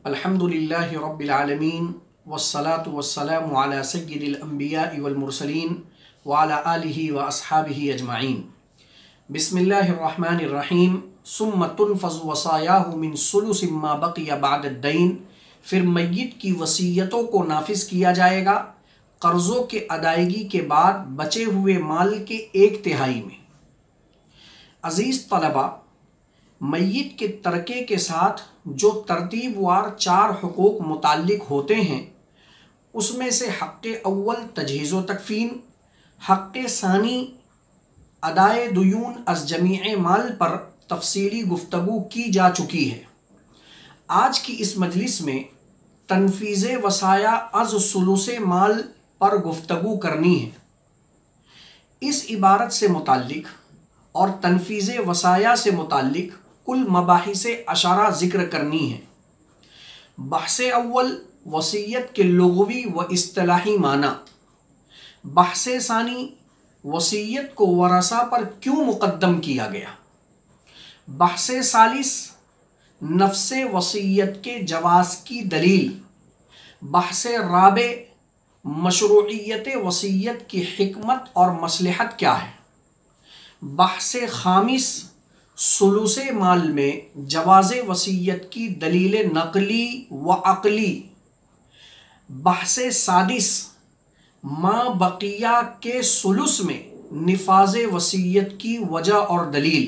الحمدللہ رب العالمین والصلاة والسلام علی سید الانبیاء والمرسلین وعلی آلہ واصحابہ اجمعین۔ بسم اللہ الرحمن الرحیم۔ ثم تنفذ وصایاہ من ثلث ما بقی بعد الدین، پھر میت کی وصیتوں کو نافذ کیا جائے گا قرضوں کے ادائیگی کے بعد بچے ہوئے مال کے 1/3 میں۔ عزیز طلبہ، میت کے ترکے کے ساتھ جو ترتیب وار 4 حقوق متعلق ہوتے ہیں، اس میں سے حق اول تجہیز و تکفین، حق ثانی ادائے دیون از جمیع مال پر تفصیلی گفتگو کی جا چکی ہے۔ آج کی اس مجلس میں تنفیذ وصایا از ثلث مال پر گفتگو کرنی ہے۔ اس عبارت سے متعلق اور تنفیذ وصایا سے متعلق کل مباحث اشارہ ذکر کرنی ہے۔ بحث اول، وصیت کے لغوی و اصطلاحی معنی۔ بحث ثانی، وصیت کو ورثہ پر کیوں مقدم کیا گیا۔ بحث ثالث، نفس وصیت کے جواز کی دلیل۔ بحث رابع، مشروعیت وصیت کی حکمت اور مصلحت کیا ہے۔ بحث خامس، ثلث مال میں جواز وصیت کی دلیل نقلی و عقلی۔ بحث سادس، ما بقیہ کے ثلث میں نفاذ وصیت کی وجہ اور دلیل۔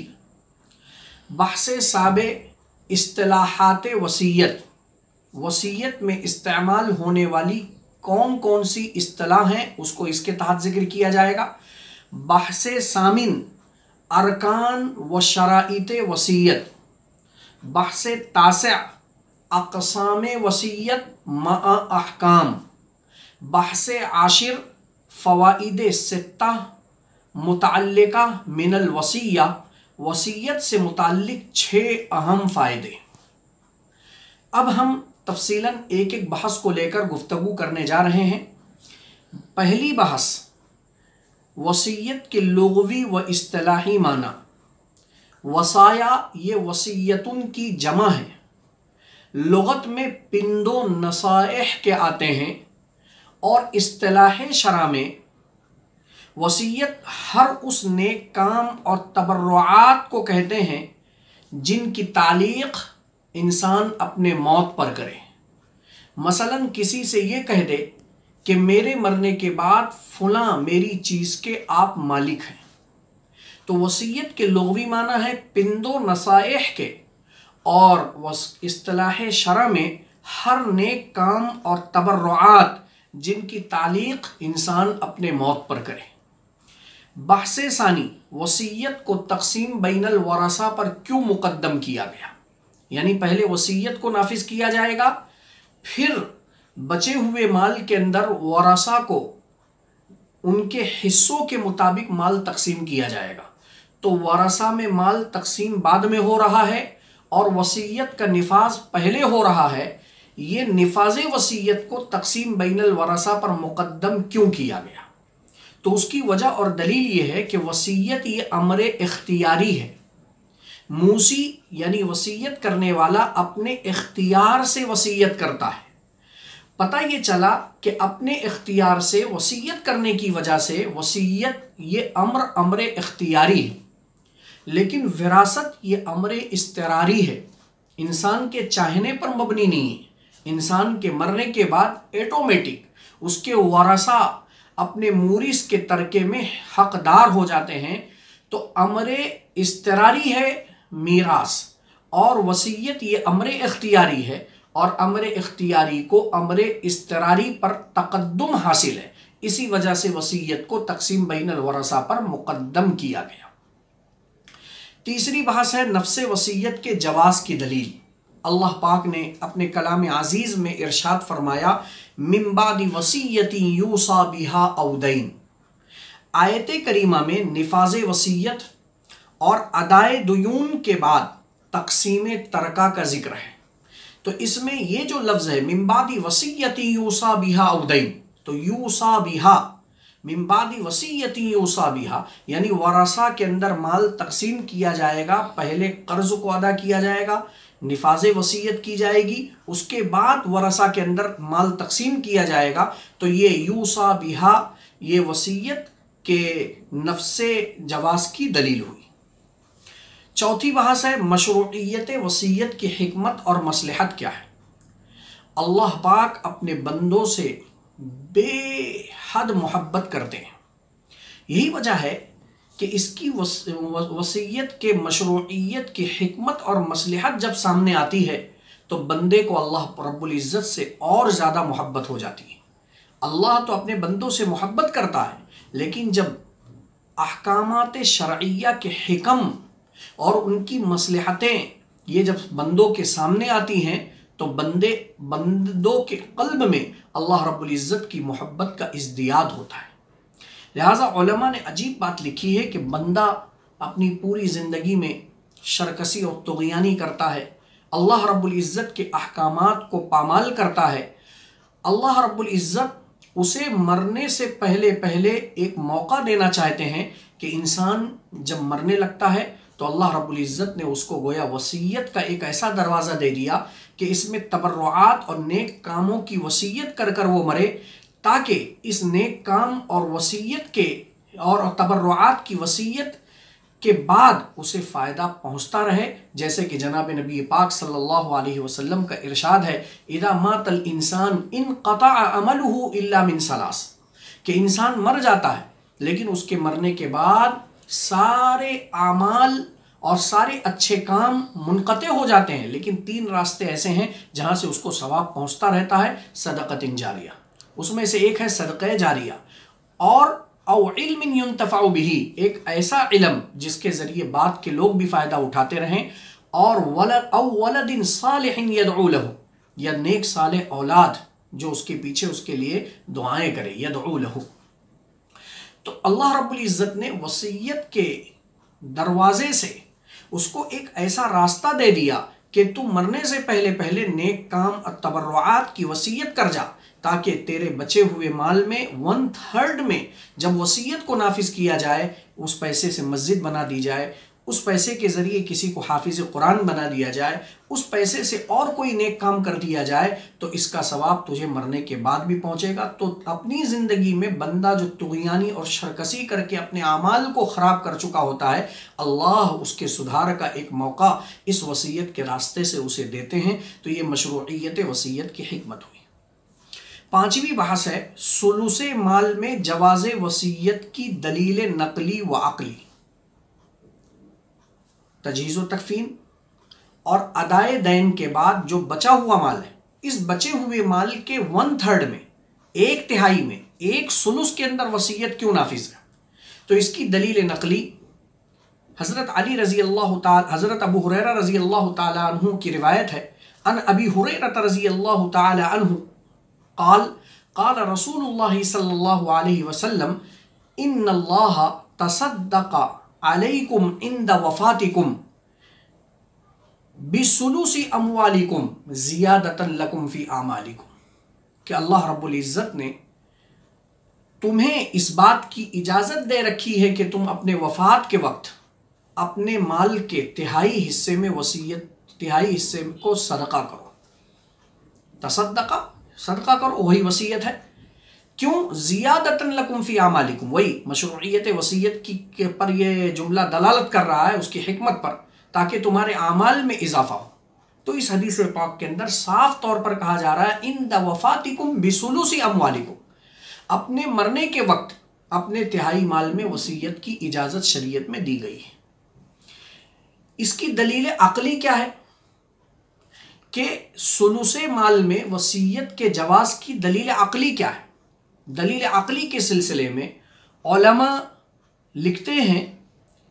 بحث سابع، اصطلاحات وصیت۔ وصیت میں استعمال ہونے والی کون کون سی اصطلاح ہیں اس کو اس کے تحت ذکر کیا جائے گا۔ بحث ثامن، ارکان و شرائط وصیت۔ بحث تاسع، اقسام وصیت مع احکام۔ بحث عاشر، فوائد 6 متعلقہ من الوصیہ، وصیت سے متعلق 6 اہم فائدے۔ اب ہم تفصیلاً ایک ایک بحث کو لے کر گفتگو کرنے جا رہے ہیں۔ پہلی بحث، وصیت کے لغوی و اصطلاحی معنی۔ وصایا یہ وصیتن کی جمع ہے۔ لغت میں پند و نصائح کے آتے ہیں، اور اصطلاح شرع میں وصیت ہر اس نیک کام اور تبرعات کو کہتے ہیں جن کی تعلیق انسان اپنے موت پر کرے۔ مثلا کسی سے یہ کہہ دے کہ میرے مرنے کے بعد فلاں میری چیز کے آپ مالک ہیں، تو وصیت کے لغوی معنی ہے پند و نصائح کے، اور اصطلاح شرع میں ہر نیک کام اور تبرعات جن کی تعلیق انسان اپنے موت پر کرے۔ بحث ثانی، وصیت کو تقسیم بین الورثہ پر کیوں مقدم کیا گیا، یعنی پہلے وصیت کو نافذ کیا جائے گا، پھر بچے ہوئے مال کے اندر ورثہ کو ان کے حصوں کے مطابق مال تقسیم کیا جائے گا۔ تو ورثہ میں مال تقسیم بعد میں ہو رہا ہے اور وصیت کا نفاذ پہلے ہو رہا ہے۔ یہ نفاذ وصیت کو تقسیم بین الورثہ پر مقدم کیوں کیا گیا؟ تو اس کی وجہ اور دلیل یہ ہے کہ وصیت یہ امر اختیاری ہے۔ موسی یعنی وصیت کرنے والا اپنے اختیار سے وصیت کرتا ہے۔ پتہ یہ چلا کہ اپنے اختیار سے وصیت کرنے کی وجہ سے وصیت یہ امر اختیاری ہے، لیکن وراثت یہ امر اضطراری ہے، انسان کے چاہنے پر مبنی نہیں ہے۔ انسان کے مرنے کے بعد ایٹومیٹک اس کے ورثہ اپنے مورث کے ترکے میں حقدار ہو جاتے ہیں۔ تو امر اضطراری ہے میراث، اور وصیت یہ امر اختیاری ہے، اور امر اختیاری کو امر اضطراری پر تقدم حاصل ہے، اسی وجہ سے وصیت کو تقسیم بین الورثہ پر مقدم کیا گیا۔ تیسری بحث ہے نفس وصیت کے جواز کی دلیل۔ اللہ پاک نے اپنے کلام عزیز میں ارشاد فرمایا، من بعد وصیت یوصی بہا او دین۔ آیت کریمہ میں نفاذ وصیت اور ادائے دیون کے بعد تقسیم ترکہ کا ذکر ہے۔ تو اس میں یہ جو لفظ ہے من بعد وصیت یوصی بہا او دین، تو یوصی بہا من بعد وصیت یوصی بہا یعنی ورثہ کے اندر مال تقسیم کیا جائے گا، پہلے قرض کو ادا کیا جائے گا، نفاذ وصیت کی جائے گی، اس کے بعد ورثہ کے اندر مال تقسیم کیا جائے گا، تو یہ یوصی بہا یہ وصیت کے نفس جواز کی دلیل ہوئی۔ چوتھی بحث ہے مشروعیت وصیت کی حکمت اور مصلحت کیا ہے۔ اللہ پاک اپنے بندوں سے بے حد محبت کرتے ہیں، یہی وجہ ہے کہ اس کی وصیت کے مشروعیت کی حکمت اور مصلحت جب سامنے آتی ہے تو بندے کو اللہ رب العزت سے اور زیادہ محبت ہو جاتی ہے۔ اللہ تو اپنے بندوں سے محبت کرتا ہے، لیکن جب احکامات شرعیہ کے حکم اور ان کی مصلحتیں یہ جب بندوں کے سامنے آتی ہیں تو بندوں کے قلب میں اللہ رب العزت کی محبت کا ازدیاد ہوتا ہے۔ لہٰذا علماء نے عجیب بات لکھی ہے کہ بندہ اپنی پوری زندگی میں شرکسی اور طغیانی کرتا ہے، اللہ رب العزت کے احکامات کو پامال کرتا ہے، اللہ رب العزت اسے مرنے سے پہلے ایک موقع دینا چاہتے ہیں کہ انسان جب مرنے لگتا ہے تو اللہ رب العزت نے اس کو گویا وصیت کا ایک ایسا دروازہ دے دیا کہ اس میں تبرعات اور نیک کاموں کی وصیت کر کر وہ مرے، تاکہ اس نیک کام اور وصیت کے اور تبرعات کی وصیت کے بعد اسے فائدہ پہنچتا رہے، جیسے کہ جناب نبی پاک صلی اللہ علیہ وسلم کا ارشاد ہے اذا مات الانسان انقطع عمله الا من ثلاث، کہ انسان مر جاتا ہے لیکن اس کے مرنے کے بعد سارے اعمال اور سارے اچھے کام منقطع ہو جاتے ہیں، لیکن تین راستے ایسے ہیں جہاں سے اس کو ثواب پہنچتا رہتا ہے، صدقۃ جاریہ، اس میں سے ایک ہے صدقہ جاریہ، اور او علم ينتفع به ایک ایسا علم جس کے ذریعے بعد کے لوگ بھی فائدہ اٹھاتے رہیں، اور ولد صالح يدعو له یا نیک صالح اولاد جو اس کے پیچھے اس کے لیے دعائیں کرے، يدعو له۔ تو اللہ رب العزت نے وصیت کے دروازے سے اس کو ایک ایسا راستہ دے دیا کہ تو مرنے سے پہلے نیک کام اور تبرعات کی وصیت کر جا، تاکہ تیرے بچے ہوئے مال میں 1/3 میں جب وصیت کو نافذ کیا جائے، اس پیسے سے مسجد بنا دی جائے، اس پیسے کے ذریعے کسی کو حافظ قرآن بنا دیا جائے، اس پیسے سے اور کوئی نیک کام کر دیا جائے، تو اس کا ثواب تجھے مرنے کے بعد بھی پہنچے گا۔ تو اپنی زندگی میں بندہ جو طغیانی اور شرکسی کر کے اپنے اعمال کو خراب کر چکا ہوتا ہے، اللہ اس کے سدھار کا ایک موقع اس وصیت کے راستے سے اسے دیتے ہیں۔ تو یہ مشروعیت وصیت کی حکمت ہوئی۔ پانچویں بحث ہے ثلث مال میں جواز وصیت کی دلیل نقلی و عقلی۔ تجہیز و تکفین اور ادائے دین کے بعد جو بچا ہوا مال ہے، اس بچے ہوئے مال کے 1/3 میں، 1/3 میں، 1/3 کے اندر وصیت کیوں نافذ ہے؟ تو اس کی دلیل نقلی حضرت ابو ہریرہ رضی اللہ تعالی عنہ کی روایت ہے، ان ابی ہریرہ رضی اللہ تعالی عنہ قال رسول اللہ صلی اللہ علیہ وسلم ان اللہ تصدق علیکم عند وفاتکم بثلث اموالکم زیادۃ لکم فی اعمالکم، کہ اللہ رب العزت نے تمہیں اس بات کی اجازت دے رکھی ہے کہ تم اپنے وفات کے وقت اپنے مال کے تہائی حصے میں تہائی حصے کو صدقہ کرو۔ صدقہ کرو، وہی وصیت ہے۔ کیوں؟ زیادۃ لکم فی اعمالکم، وہی مشروعیت وصیت کی پر یہ جملہ دلالت کر رہا ہے، اس کی حکمت پر، تاکہ تمہارے اعمال میں اضافہ ہو۔ تو اس حدیث پاک کے اندر صاف طور پر کہا جا رہا ہے عند وفاتکم بثلث اموالکم، اپنے مرنے کے وقت اپنے تہائی مال میں وصیت کی اجازت شریعت میں دی گئی ہے۔ اس کی دلیل عقلی کیا ہے کہ ثلث مال میں وصیت کے جواز کی دلیل عقلی کیا ہے؟ دلیل عقلی کے سلسلے میں علماء لکھتے ہیں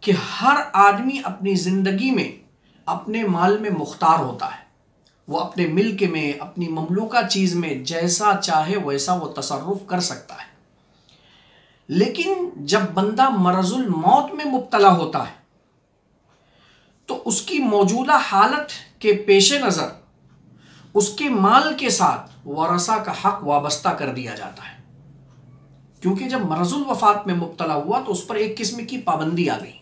کہ ہر آدمی اپنی زندگی میں اپنے مال میں مختار ہوتا ہے، وہ اپنے ملک میں، اپنی مملوکہ چیز میں جیسا چاہے ویسا وہ تصرف کر سکتا ہے، لیکن جب بندہ مرض الموت میں مبتلا ہوتا ہے تو اس کی موجودہ حالت کے پیش نظر اس کے مال کے ساتھ ورثہ کا حق وابستہ کر دیا جاتا ہے، کیونکہ جب مرض الوفات میں مبتلا ہوا تو اس پر ایک قسم کی پابندی آ گئی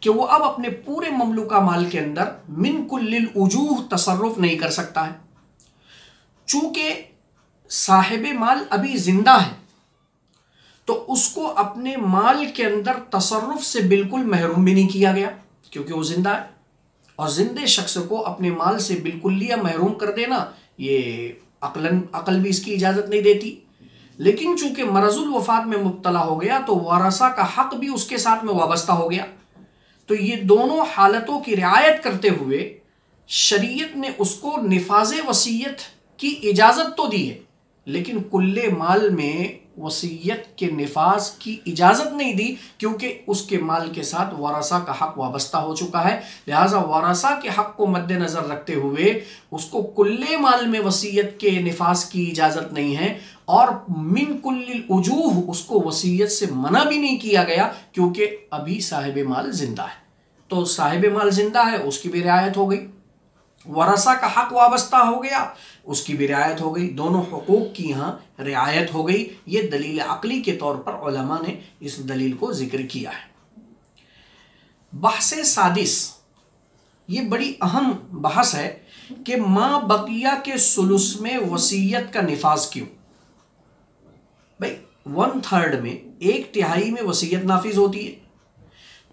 کہ وہ اب اپنے پورے مملوکہ مال کے اندر من کل الوجوہ تصرف نہیں کر سکتا ہے۔ چونکہ صاحب مال ابھی زندہ ہے تو اس کو اپنے مال کے اندر تصرف سے بالکل محروم بھی نہیں کیا گیا، کیونکہ وہ زندہ ہے، اور زندے شخص کو اپنے مال سے بالکل محروم کر دینا یہ عقل بھی اس کی اجازت نہیں دیتی۔ لیکن چونکہ مرض الوفات میں مبتلا ہو گیا تو ورثہ کا حق بھی اس کے ساتھ میں وابستہ ہو گیا، تو یہ دونوں حالتوں کی رعایت کرتے ہوئے شریعت نے اس کو نفاذ وصیت کی اجازت تو دی ہے، لیکن کل مال میں وصیت کے نفاذ کی اجازت نہیں دی، کیونکہ اس کے مال کے ساتھ ورثہ کا حق وابستہ ہو چکا ہے۔ لہٰذا ورثہ کے حق کو مد نظر رکھتے ہوئے اس کو کل مال میں وصیت کے نفاذ کی اجازت نہیں ہے، اور من کل الوجوہ اس کو وصیت سے منع بھی نہیں کیا گیا، کیونکہ ابھی صاحب مال زندہ ہے۔ تو صاحب مال زندہ ہے، اس کی بھی رعایت ہو گئی، ورثہ کا حق وابستہ ہو گیا، اس کی بھی رعایت ہو گئی، دونوں حقوق کی یہاں رعایت ہو گئی۔ یہ دلیل عقلی کے طور پر علماء نے اس دلیل کو ذکر کیا ہے۔ بحث سادس، یہ بڑی اہم بحث ہے کہ ما بقیہ کے ثلث میں وصیت کا نفاذ کیوں؟ بھائی 1/3 میں، 1/3 میں وصیت نافذ ہوتی ہے،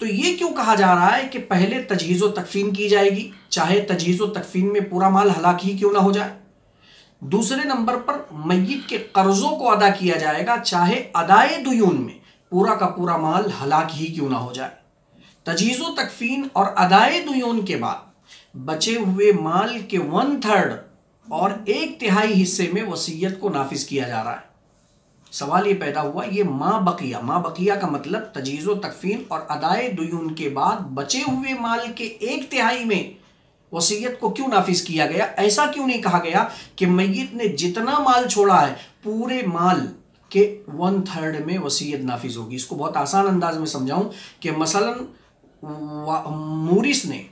تو یہ کیوں کہا جا رہا ہے کہ پہلے تجہیز و تکفین کی جائے گی، چاہے تجہیز و تکفین میں پورا مال ہلاک ہی کیوں نہ ہو جائے؟ دوسرے نمبر پر میت کے قرضوں کو ادا کیا جائے گا، چاہے ادائے دیون میں پورا کا پورا مال ہلاک ہی کیوں نہ ہو جائے۔ تجہیز و تکفین اور ادائے دیون کے بعد بچے ہوئے مال کے 1/3 اور 1/3 حصے میں وصیت کو نافذ کیا جا رہا ہے۔ سوال یہ پیدا ہوا، یہ ما بقیہ کا مطلب تجہیز و تکفین اور ادائے دیون کے بعد بچے ہوئے مال کے 1/3 میں وصیت کو کیوں نافذ کیا گیا؟ ایسا کیوں نہیں کہا گیا کہ میت نے جتنا مال چھوڑا ہے پورے مال کے 1/3 میں وصیت نافذ ہوگی؟ اس کو بہت آسان انداز میں سمجھاؤں کہ مثلا مورث نے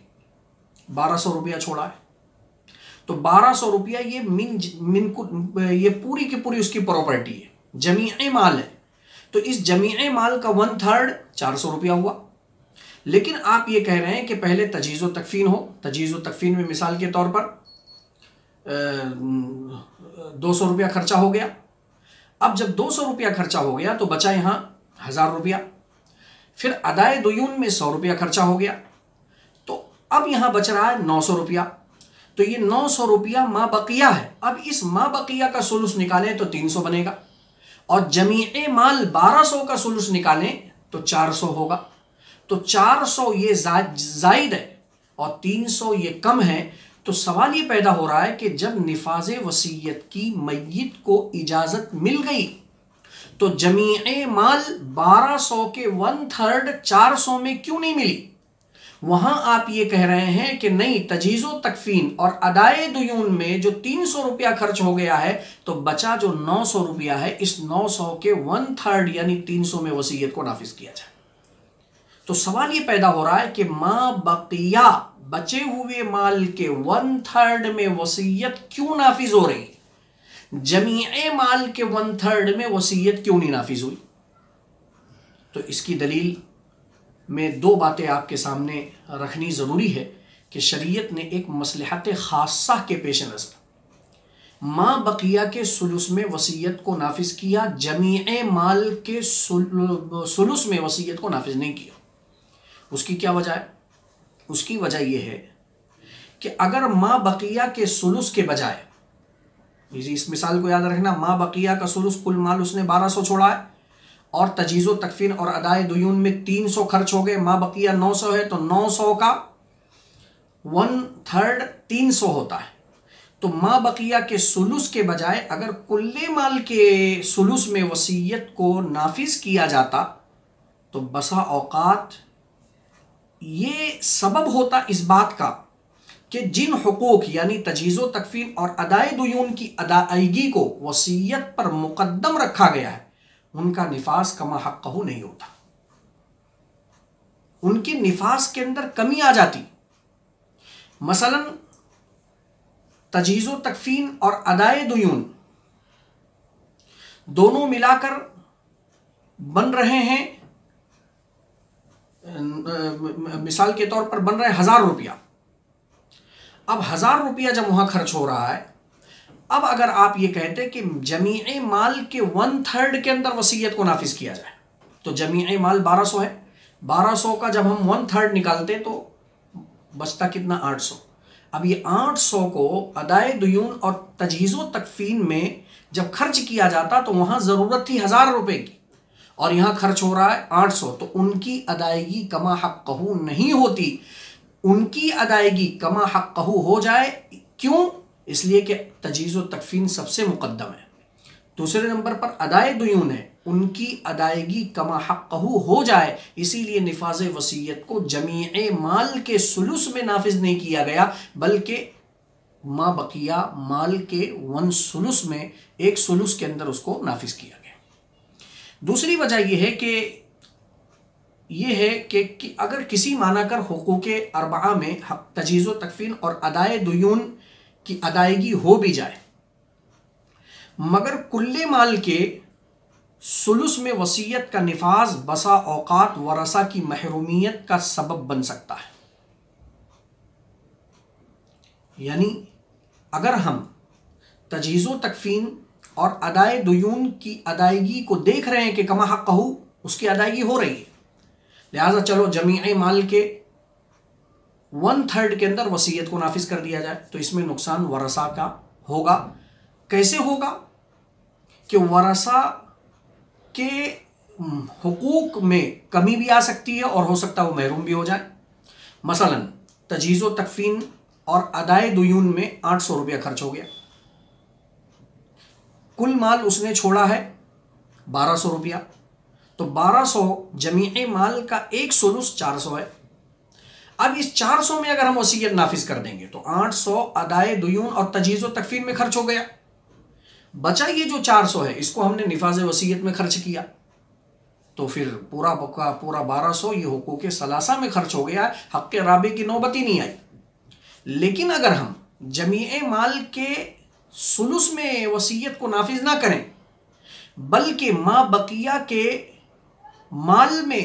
1200 روپیہ چھوڑا ہے، تو 1200 روپیہ یہ پوری کی پوری اس کی پراپرٹی ہے، جمیع مال ہے، تو اس جمیع مال کا 1/3 400 روپیہ ہوا۔ لیکن آپ یہ کہہ رہے ہیں کہ پہلے تجہیز و تکفین ہو، تجہیز و تکفین میں مثال کے طور پر 200 روپیہ خرچہ ہو گیا۔ اب جب 200 روپیہ خرچہ ہو گیا تو بچا یہاں 1000 روپیہ، پھر ادائے دیون میں 100 روپیہ خرچہ ہو گیا، تو اب یہاں بچ رہا ہے 900 روپیہ، تو یہ 900 روپیہ ما بقیہ ہے۔ اب اس ما بقیہ کا ثلث نکالیں تو 300 بنے گا، اور جمیع مال 1200 کا ثلث نکالیں تو 400 ہوگا، تو 400 یہ زائد ہے اور 300 یہ کم ہے۔ تو سوال یہ پیدا ہو رہا ہے کہ جب نفاذ وصیت کی میت کو اجازت مل گئی تو جمیع مال 1200 کے 1/3 400 میں کیوں نہیں ملی؟ وہاں آپ یہ کہہ رہے ہیں کہ نہیں، تجہیز و تکفین اور ادائے دیون میں جو 300 روپیہ خرچ ہو گیا ہے تو بچا جو 900 روپیہ ہے، اس 900 کے 1/3 یعنی 300 میں وصیت کو نافذ کیا جائے۔ تو سوال یہ پیدا ہو رہا ہے کہ ما بقیہ، بچے ہوئے مال کے 1/3 میں وصیت کیوں نافذ ہو رہی، جمیع مال کے 1/3 میں وصیت کیوں نہیں نافذ ہوئی؟ تو اس کی دلیل میں 2 باتیں آپ کے سامنے رکھنی ضروری ہے کہ شریعت نے ایک مصلحت خاصہ کے پیش نظر ما بقیہ کے ثلث میں وصیت کو نافذ کیا، جمیع مال کے ثلث میں وصیت کو نافذ نہیں کیا۔ اس کی کیا وجہ ہے؟ اس کی وجہ یہ ہے کہ اگر ما بقیہ کے ثلث کے بجائے، اس مثال کو یاد رکھنا، ما بقیہ کا ثلث کل مال اس نے 1200 چھوڑا ہے، اور تجہیز و تکفین اور ادائے دیون میں 300 خرچ ہو گئے، ما بقیہ 900 ہے، تو 900 کا 1/3 300 ہوتا ہے۔ تو ما بقیہ کے ثلث کے بجائے اگر کل مال کے ثلث میں وصیت کو نافذ کیا جاتا تو بسا اوقات یہ سبب ہوتا اس بات کا کہ جن حقوق یعنی تجہیز و تکفین اور ادائے دیون کی ادائیگی کو وصیت پر مقدم رکھا گیا ہے، ان کا نفاذ کما حقہ نہیں ہوتا، ان کے نفاذ کے اندر کمی آ جاتی۔ مثلا تجہیز و تکفین اور ادائے دیون دونوں ملا کر بن رہے ہیں، مثال کے طور پر بن رہے 1000 روپیہ۔ اب 1000 روپیہ جب وہاں خرچ ہو رہا ہے، اب اگر آپ یہ کہتے کہ جمیع مال کے 1/3 کے اندر وصیت کو نافذ کیا جائے، تو جمیع مال 1200 ہے، 1200 کا جب ہم 1/3 نکالتے تو بچتا کتنا؟ 800۔ اب یہ 800 کو ادائے دیون اور تجہیز و تکفین میں جب خرچ کیا جاتا تو وہاں ضرورت تھی 1000 روپے کی، اور یہاں خرچ ہو رہا ہے 800، تو ان کی ادائیگی کما حقہ نہیں ہوتی، ان کی ادائیگی کما حقہ ہو جائے۔ کیوں؟ اس لیے کہ تجہیز و تکفین سب سے مقدم ہے۔ دوسرے نمبر پر ادائے دیون ہے، ان کی ادائیگی کما حقہ ہو جائے، اسی لیے نفاذ وصیت کو جمیع مال کے ثلث میں نافذ نہیں کیا گیا، بلکہ ما بقیہ مال کے 1/3 میں، 1/3 کے اندر اس کو نافذ کیا گیا۔ دوسری وجہ یہ ہے کہ اگر کسی معنی کر حقوق اربعہ میں تجہیز و تکفین اور ادائے دیون کی ادائیگی ہو بھی جائے، مگر کل مال کے ثلث میں وصیت کا نفاذ بسا اوقات ورثہ کی محرومیت کا سبب بن سکتا ہے۔ یعنی اگر ہم تجہیز و تکفین اور ادائے دیون کی ادائیگی کو دیکھ رہے ہیں کہ کما حقہ اس کی ادائیگی ہو رہی ہے، لہٰذا چلو جمیع مال کے 1/3 کے اندر وصیت کو نافذ کر دیا جائے، تو اس میں نقصان ورثہ کا ہوگا۔ کیسے ہوگا؟ کہ ورثہ کے حقوق میں کمی بھی آ سکتی ہے، اور ہو سکتا ہے وہ محروم بھی ہو جائے۔ مثلا تجہیز و تکفین اور ادائے دیون میں 800 روپیہ خرچ ہو گیا، کل مال اس نے چھوڑا ہے 1200 روپیہ، تو 1200 جمیع مال کا 1/3 400 ہے۔ اب اس 400 میں اگر ہم وصیت نافذ کر دیں گے تو 800 ادائے دیون اور تجہیز و تکفین میں خرچ ہو گیا، بچا یہ جو 400 ہے اس کو ہم نے نفاذ وصیت میں خرچ کیا، تو پھر پورا 1200 یہ حقوق ثلاثہ میں خرچ ہو گیا، حق رابع کی نوبت ہی نہیں آئی۔ لیکن اگر ہم جمیع مال کے ثلث میں وصیت کو نافذ نہ کریں، بلکہ ما بقیہ کے مال میں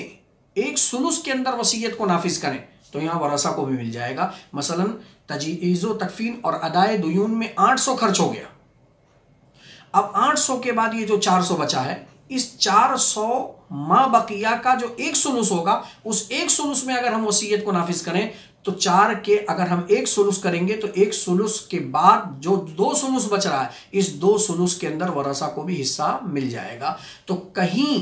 1/3 کے اندر وصیت کو نافذ کریں، تو یہاں ورثہ کو بھی مل جائے گا۔ مثلا تجہیز و تکفین اور ادائے دیون میں 800 خرچ ہو گیا، اب 800 کے بعد یہ جو 400 بچا ہے، اس 400 ما بقیہ کا جو 1/3 ہوگا، اس 1/3 میں اگر ہم وصیت کو نافذ کریں تو 4 کے اگر ہم 1/3 کریں گے تو 1/3 کے بعد جو 2/3 بچ رہا ہے، اس 2/3 کے اندر ورثہ کو بھی حصہ مل جائے گا۔ تو کہیں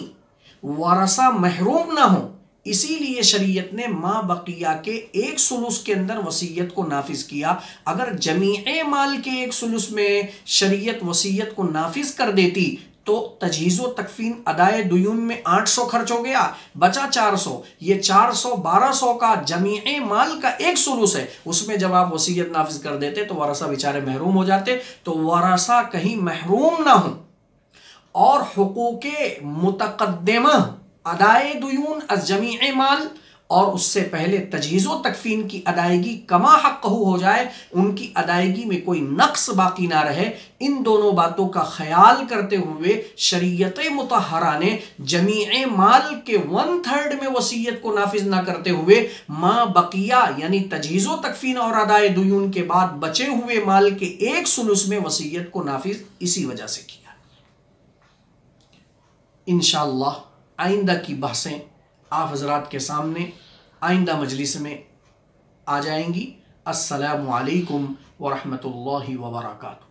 ورثہ محروم نہ ہو، اسی لیے شریعت نے ما بقیہ کے 1/3 کے اندر وصیت کو نافذ کیا۔ اگر جمیع مال کے 1/3 میں شریعت وصیت کو نافذ کر دیتی تو تجہیز و تکفین ادائے دیون میں 800 خرچ ہو گیا، بچا 400، یہ 400 1200 کا جمیع مال کا 1/3 ہے، اس میں جب آپ وصیت نافذ کر دیتے تو ورثہ بیچارے محروم ہو جاتے۔ تو ورثہ کہیں محروم نہ ہوں اور حقوق متقدمہ ادائے دیون از جمیع مال اور اس سے پہلے تجہیز و تکفین کی ادائیگی کما حقہ ہو جائے، ان کی ادائیگی میں کوئی نقص باقی نہ رہے، ان دونوں باتوں کا خیال کرتے ہوئے شریعت مطہرہ نے جمیع مال کے 1/3 میں وصیت کو نافذ نہ کرتے ہوئے ما بقیہ یعنی تجہیز و تکفین اور ادائے دیون کے بعد بچے ہوئے مال کے 1/3 میں وصیت کو نافذ اسی وجہ سے کیا۔ انشاءاللہ آئندہ کی بحثیں آپ حضرات کے سامنے آئندہ مجلس میں آ جائیں گی۔ السلام علیکم ورحمۃ اللہ وبرکاتہ۔